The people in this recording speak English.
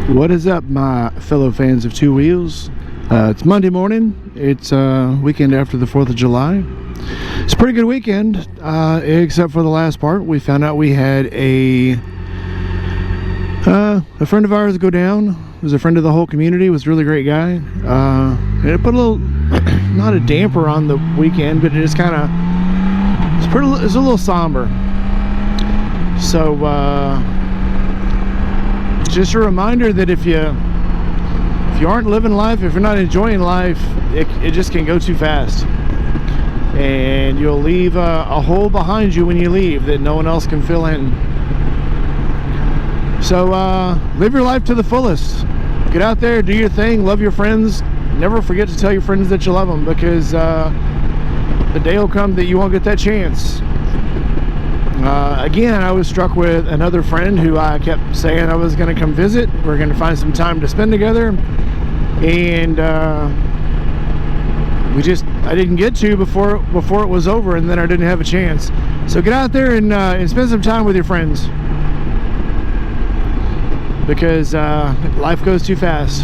What is up, my fellow fans of Two Wheels? It's Monday morning. It's weekend after the 4th of July. It's a pretty good weekend, except for the last part. We found out we had a friend of ours go down. He was a friend of the whole community. Was a really great guy. And it put a little, not a damper on the weekend, but it just kind of, it's a little somber. So, just a reminder that if you aren't living life, if you're not enjoying life, it just can go too fast, and you'll leave a hole behind you when you leave that no one else can fill in. So live your life to the fullest. Get out there, do your thing, love your friends. Never forget to tell your friends that you love them, because the day will come that you won't get that chance. Again, I was struck with another friend who I kept saying I was going to come visit. We're going to find some time to spend together, and I didn't get to before it was over, and then I didn't have a chance. So get out there and spend some time with your friends, because life goes too fast.